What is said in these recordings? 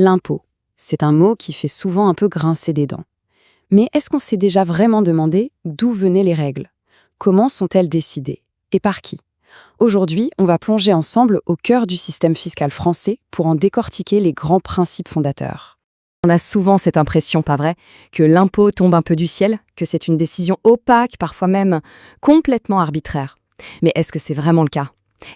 L'impôt, c'est un mot qui fait souvent un peu grincer des dents. Mais est-ce qu'on s'est déjà vraiment demandé d'où venaient les règles? Comment sont-elles décidées? Et par qui? Aujourd'hui, on va plonger ensemble au cœur du système fiscal français pour en décortiquer les grands principes fondateurs. On a souvent cette impression, pas vrai, que l'impôt tombe un peu du ciel, que c'est une décision opaque, parfois même complètement arbitraire. Mais est-ce que c'est vraiment le cas?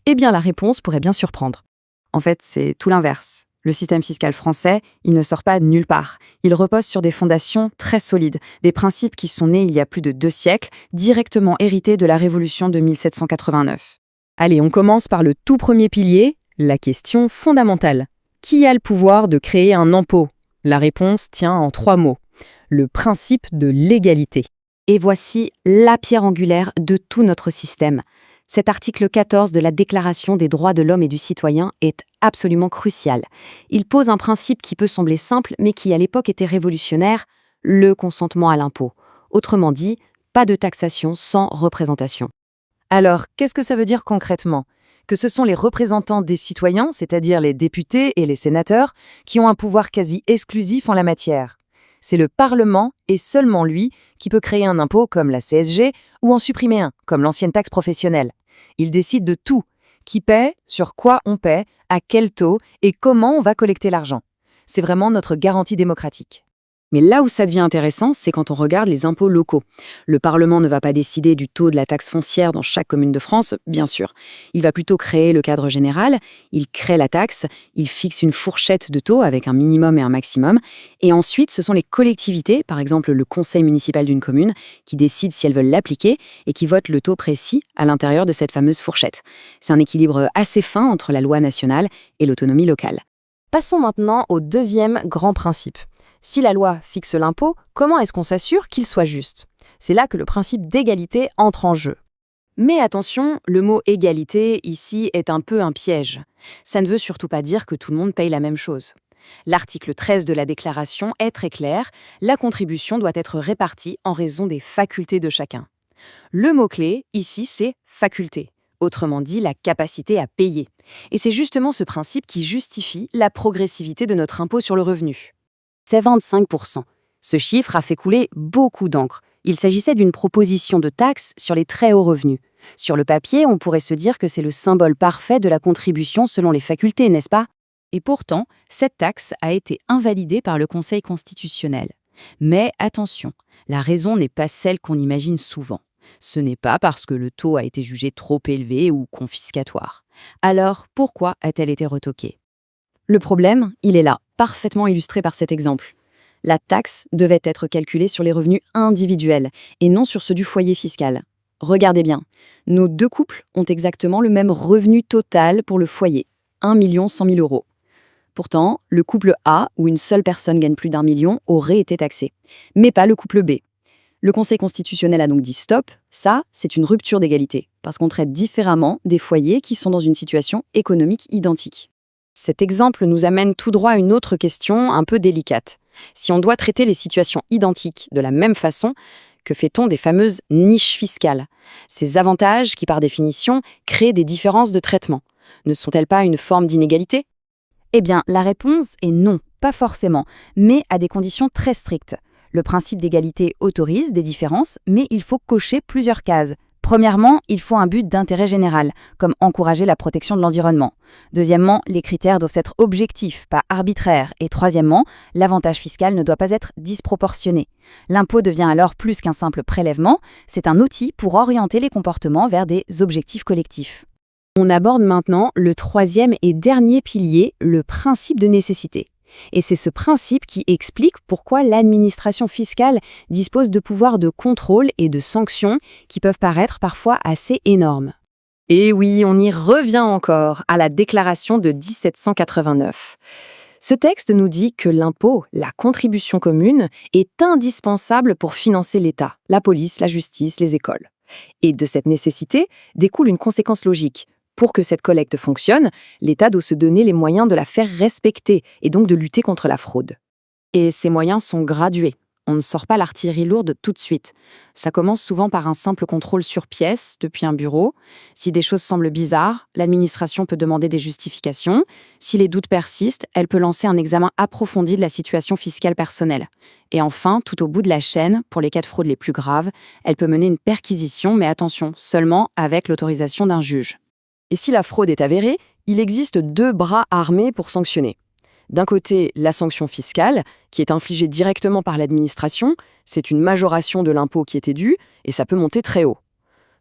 Eh bien, la réponse pourrait bien surprendre. En fait, c'est tout l'inverse. Le système fiscal français, il ne sort pas de nulle part. Il repose sur des fondations très solides, des principes qui sont nés il y a plus de 2 siècles, directement hérités de la Révolution de 1789. Allez, on commence par le tout premier pilier, la question fondamentale. Qui a le pouvoir de créer un impôt? La réponse tient en 3 mots. Le principe de l'égalité. Et voici la pierre angulaire de tout notre système. Cet article 14 de la Déclaration des droits de l'homme et du citoyen est absolument crucial. Il pose un principe qui peut sembler simple, mais qui à l'époque était révolutionnaire, le consentement à l'impôt. Autrement dit, pas de taxation sans représentation. Alors, qu'est-ce que ça veut dire concrètement? Que ce sont les représentants des citoyens, c'est-à-dire les députés et les sénateurs, qui ont un pouvoir quasi exclusif en la matière. C'est le Parlement, et seulement lui, qui peut créer un impôt comme la CSG ou en supprimer un, comme l'ancienne taxe professionnelle. Il décide de tout. Qui paie, sur quoi on paie, à quel taux et comment on va collecter l'argent. C'est vraiment notre garantie démocratique. Mais là où ça devient intéressant, c'est quand on regarde les impôts locaux. Le Parlement ne va pas décider du taux de la taxe foncière dans chaque commune de France, bien sûr. Il va plutôt créer le cadre général, il crée la taxe, il fixe une fourchette de taux avec un minimum et un maximum. Et ensuite, ce sont les collectivités, par exemple le conseil municipal d'une commune, qui décident si elles veulent l'appliquer et qui votent le taux précis à l'intérieur de cette fameuse fourchette. C'est un équilibre assez fin entre la loi nationale et l'autonomie locale. Passons maintenant au deuxième grand principe. Si la loi fixe l'impôt, comment est-ce qu'on s'assure qu'il soit juste? C'est là que le principe d'égalité entre en jeu. Mais attention, le mot égalité ici est un peu un piège. Ça ne veut surtout pas dire que tout le monde paye la même chose. L'article 13 de la Déclaration est très clair, la contribution doit être répartie en raison des facultés de chacun. Le mot-clé ici, c'est faculté, autrement dit la capacité à payer. Et c'est justement ce principe qui justifie la progressivité de notre impôt sur le revenu. C'est 25%. Ce chiffre a fait couler beaucoup d'encre. Il s'agissait d'une proposition de taxe sur les très hauts revenus. Sur le papier, on pourrait se dire que c'est le symbole parfait de la contribution selon les facultés, n'est-ce pas? Et pourtant, cette taxe a été invalidée par le Conseil constitutionnel. Mais attention, la raison n'est pas celle qu'on imagine souvent. Ce n'est pas parce que le taux a été jugé trop élevé ou confiscatoire. Alors, pourquoi a-t-elle été retoquée? Le problème, il est là, parfaitement illustré par cet exemple. La taxe devait être calculée sur les revenus individuels et non sur ceux du foyer fiscal. Regardez bien, nos 2 couples ont exactement le même revenu total pour le foyer, 1 100 000 euros. Pourtant, le couple A, où une seule personne gagne plus d'1 million, aurait été taxé, mais pas le couple B. Le Conseil constitutionnel a donc dit stop, ça, c'est une rupture d'égalité, parce qu'on traite différemment des foyers qui sont dans une situation économique identique. Cet exemple nous amène tout droit à une autre question un peu délicate. Si on doit traiter les situations identiques de la même façon, que fait-on des fameuses niches fiscales? Ces avantages qui, par définition, créent des différences de traitement. Ne sont-elles pas une forme d'inégalité? Eh bien, la réponse est non, pas forcément, mais à des conditions très strictes. Le principe d'égalité autorise des différences, mais il faut cocher plusieurs cases. Premièrement, il faut un but d'intérêt général, comme encourager la protection de l'environnement. Deuxièmement, les critères doivent être objectifs, pas arbitraires. Et troisièmement, l'avantage fiscal ne doit pas être disproportionné. L'impôt devient alors plus qu'un simple prélèvement, c'est un outil pour orienter les comportements vers des objectifs collectifs. On aborde maintenant le troisième et dernier pilier, le principe de nécessité. Et c'est ce principe qui explique pourquoi l'administration fiscale dispose de pouvoirs de contrôle et de sanctions qui peuvent paraître parfois assez énormes. Et oui, on y revient encore à la déclaration de 1789. Ce texte nous dit que l'impôt, la contribution commune, est indispensable pour financer l'État, la police, la justice, les écoles. Et de cette nécessité découle une conséquence logique. Pour que cette collecte fonctionne, l'État doit se donner les moyens de la faire respecter et donc de lutter contre la fraude. Et ces moyens sont gradués. On ne sort pas l'artillerie lourde tout de suite. Ça commence souvent par un simple contrôle sur pièce, depuis un bureau. Si des choses semblent bizarres, l'administration peut demander des justifications. Si les doutes persistent, elle peut lancer un examen approfondi de la situation fiscale personnelle. Et enfin, tout au bout de la chaîne, pour les cas de fraude les plus graves, elle peut mener une perquisition, mais attention, seulement avec l'autorisation d'un juge. Et si la fraude est avérée, il existe 2 bras armés pour sanctionner. D'un côté, la sanction fiscale, qui est infligée directement par l'administration, c'est une majoration de l'impôt qui était dû, et ça peut monter très haut.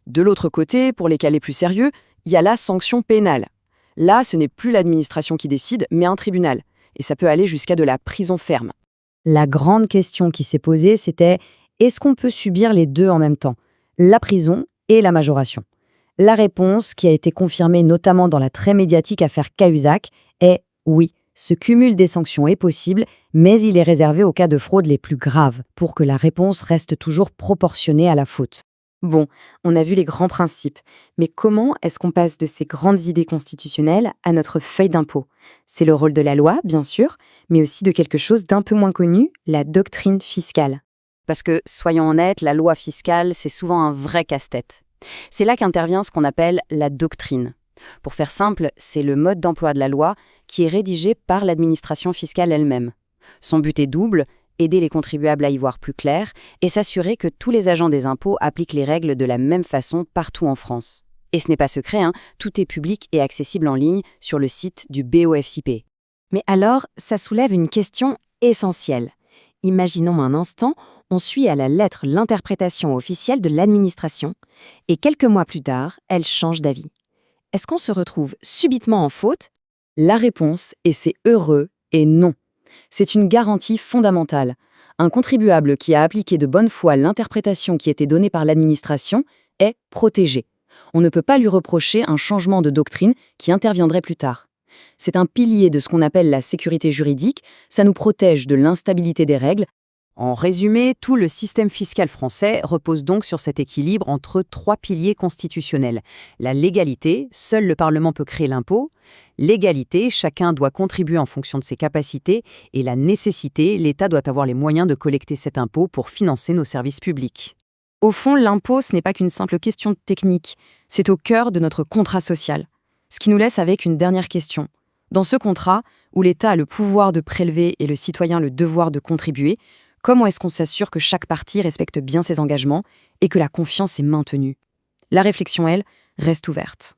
De l'autre côté, pour les cas les plus sérieux, il y a la sanction pénale. Là, ce n'est plus l'administration qui décide, mais un tribunal, et ça peut aller jusqu'à de la prison ferme. La grande question qui s'est posée, c'était est-ce qu'on peut subir les deux en même temps, la prison et la majoration? La réponse, qui a été confirmée notamment dans la très médiatique affaire Cahuzac, est oui. Ce cumul des sanctions est possible, mais il est réservé aux cas de fraude les plus graves, pour que la réponse reste toujours proportionnée à la faute. Bon, on a vu les grands principes, mais comment est-ce qu'on passe de ces grandes idées constitutionnelles à notre feuille d'impôt? C'est le rôle de la loi, bien sûr, mais aussi de quelque chose d'un peu moins connu, la doctrine fiscale. Parce que, soyons honnêtes, la loi fiscale, c'est souvent un vrai casse-tête. C'est là qu'intervient ce qu'on appelle la doctrine. Pour faire simple, c'est le mode d'emploi de la loi qui est rédigé par l'administration fiscale elle-même. Son but est double, aider les contribuables à y voir plus clair et s'assurer que tous les agents des impôts appliquent les règles de la même façon partout en France. Et ce n'est pas secret, tout est public et accessible en ligne sur le site du BOFIP. Mais alors, ça soulève une question essentielle. Imaginons un instant, on suit à la lettre l'interprétation officielle de l'administration et quelques mois plus tard, elle change d'avis. Est-ce qu'on se retrouve subitement en faute? La réponse, et c'est heureux, est non. C'est une garantie fondamentale. Un contribuable qui a appliqué de bonne foi l'interprétation qui était donnée par l'administration est protégé. On ne peut pas lui reprocher un changement de doctrine qui interviendrait plus tard. C'est un pilier de ce qu'on appelle la sécurité juridique, ça nous protège de l'instabilité des règles. En résumé, tout le système fiscal français repose donc sur cet équilibre entre 3 piliers constitutionnels. La légalité, seul le Parlement peut créer l'impôt. L'égalité, chacun doit contribuer en fonction de ses capacités. Et la nécessité, l'État doit avoir les moyens de collecter cet impôt pour financer nos services publics. Au fond, l'impôt, ce n'est pas qu'une simple question technique, c'est au cœur de notre contrat social. Ce qui nous laisse avec une dernière question. Dans ce contrat, où l'État a le pouvoir de prélever et le citoyen le devoir de contribuer, comment est-ce qu'on s'assure que chaque partie respecte bien ses engagements et que la confiance est maintenue? La réflexion, elle, reste ouverte.